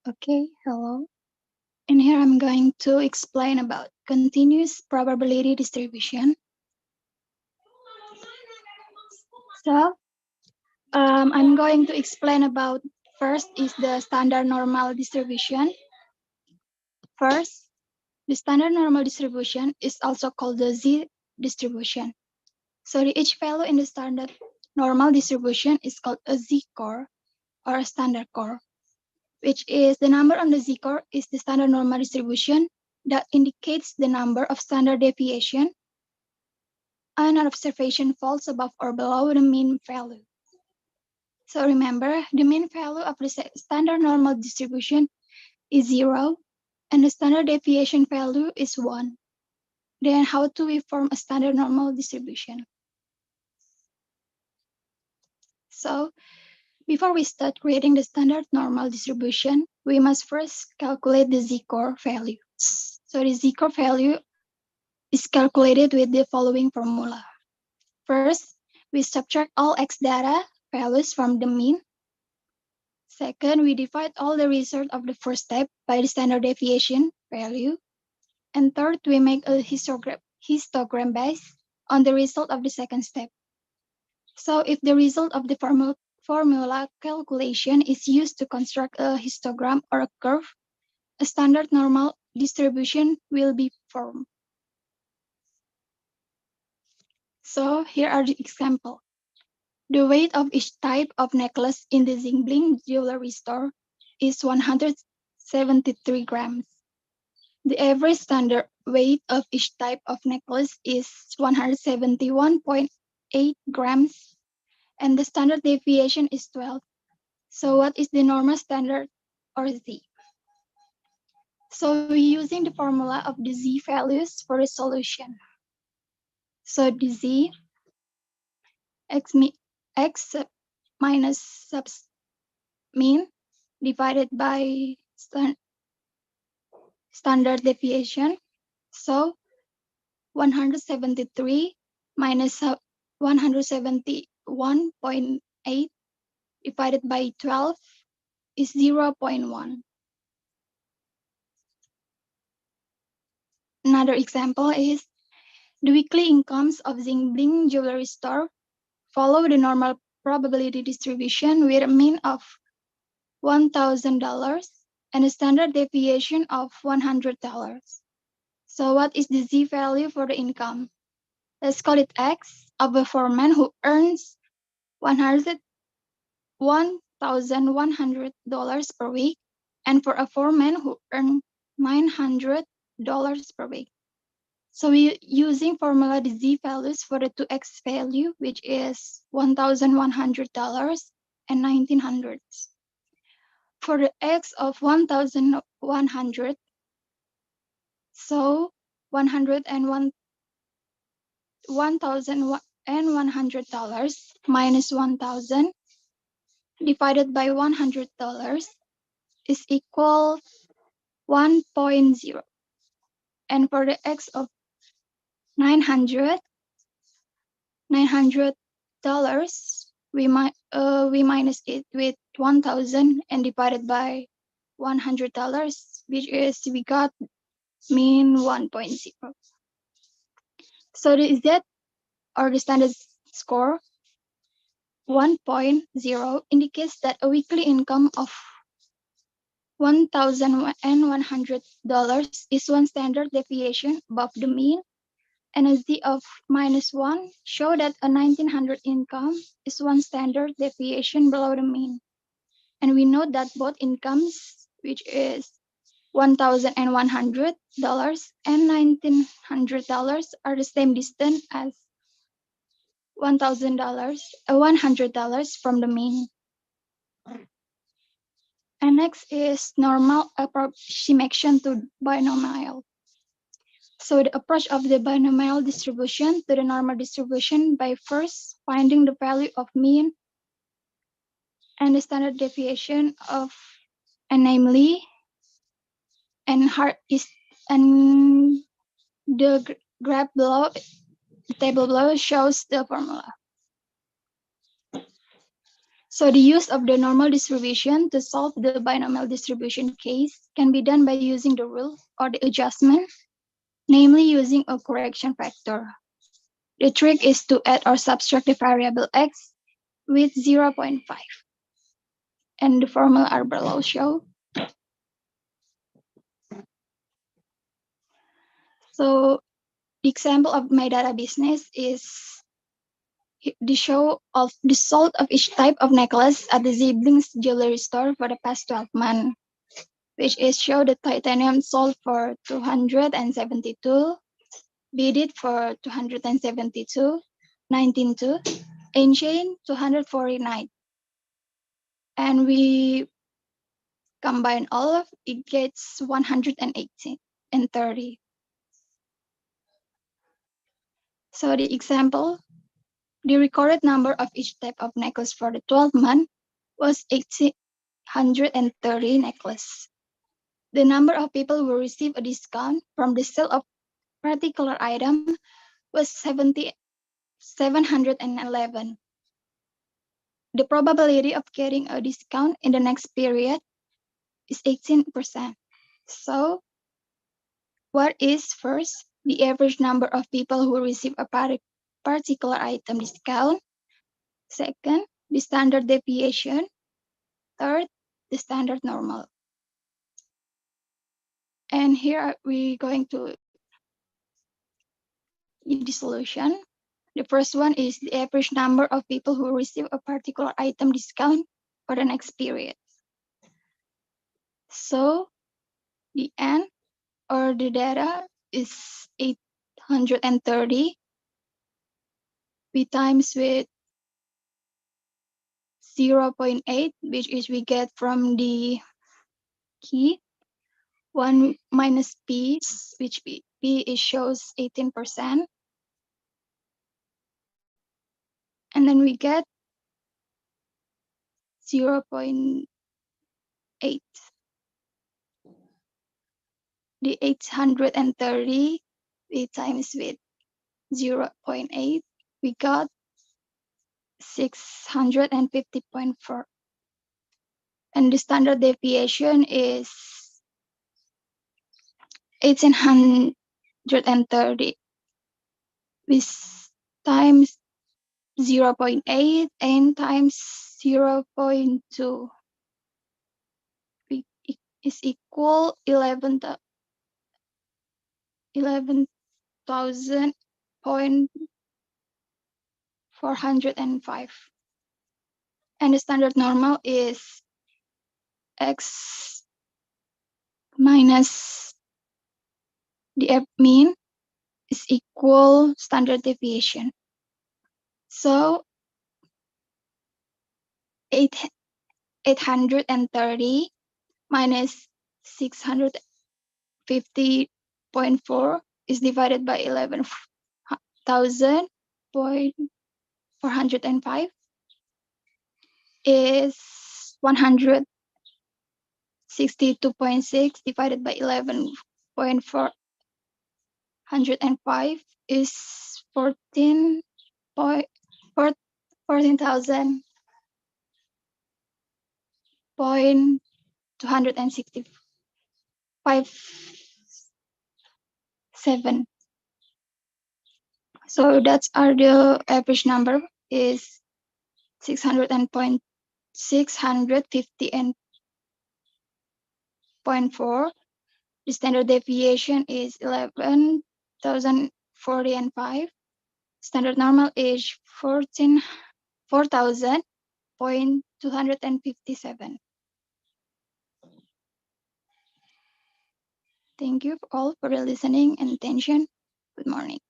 Okay, hello. In here, I'm going to explain about continuous probability distribution. So, I'm going to explain about first is the standard normal distribution. First, the standard normal distribution is also called the Z distribution. So the each value in the standard normal distribution is called a Z-core or a standard core, which is the number on the Z-core is the standard normal distribution that indicates the number of standard deviation and an observation falls above or below the mean value. So remember, the mean value of the standard normal distribution is 0 and the standard deviation value is 1. Then how do we form a standard normal distribution? So before we start creating the standard normal distribution, we must first calculate the z-core value. So the z-core value is calculated with the following formula. First, we subtract all x data values from the mean. Second, we divide all the result of the first step by the standard deviation value. And third, we make a histogram based on the result of the second step. So if the result of the formula calculation is used to construct a histogram or a curve, a standard normal distribution will be formed. So here are the examples. The weight of each type of necklace in the Zingbling jewelry store is 173 grams. The average standard weight of each type of necklace is 171.8 grams, and the standard deviation is 12. So what is the normal standard or Z? So we're using the formula of the Z values for the solution. So the Z, x minus subs mean divided by standard deviation. So 173 minus 171.8 divided by 12 is 0.1. Another example is the weekly incomes of Zingbling jewelry store follow the normal probability distribution with a mean of $1,000 and a standard deviation of $100. So what is the Z value for the income? Let's call it X of a foreman who earns $1,100 per week and for a foreman who earns $900 per week. So we're using formula the Z values for the 2X value, which is $1,100 and 1900. For the X of 1,100, so $1,100 minus 1,000 divided by $100 is equal 1.0. And for the X of $900, we minus it with 1,000 and divided by $100, which is we got mean 1.0. So the Z or the standard score 1.0 indicates that a weekly income of $1,100 is one standard deviation above the mean, and a Z of -1 show that a 1900 income is one standard deviation below the mean. And we know that both incomes, which is $1,100 and $1,900 are the same distance as $100 from the mean. And next is normal approximation to binomial. So the approach of the binomial distribution to the normal distribution by first finding the value of mean and the standard deviation of, and namely, and the graph below, the table below shows the formula. So the use of the normal distribution to solve the binomial distribution case can be done by using the rule or the adjustment, namely using a correction factor. The trick is to add or subtract the variable x with 0.5. And the formula are below show. So the example of my data business is the show of the sold of each type of necklace at the Siblings jewelry store for the past 12 months, which is show the titanium sold for 272, beaded for 272, 19.2, and chain 249. And we combine all of it gets 118 and 30. So the example, the recorded number of each type of necklace for the 12 month was 830 necklace. The number of people who receive a discount from the sale of particular item was 711. The probability of getting a discount in the next period is 18%. So what is first, the average number of people who receive a particular item discount? Second, the standard deviation. Third, the standard normal. And here we're going to the solution. The first one is the average number of people who receive a particular item discount for the next period. So the N or the data is 830. We times with 0.8, which is we get from the key. 1 minus P, which P is shows 18%. And then we get 0.8. The 830 we times with 0.8, we got 650.4. And the standard deviation is 1830 with times 0.8 and times 0.2 is equal 11,405. And the standard normal is x minus the F mean is equal standard deviation. So 830 minus 650.4 is divided by 11,405 is 162.6 divided by 11,405 is 14,265.7. So that's our the average number is 650.4. The standard deviation is 11,045. Standard normal is 4,257. Thank you all for listening and attention. Good morning.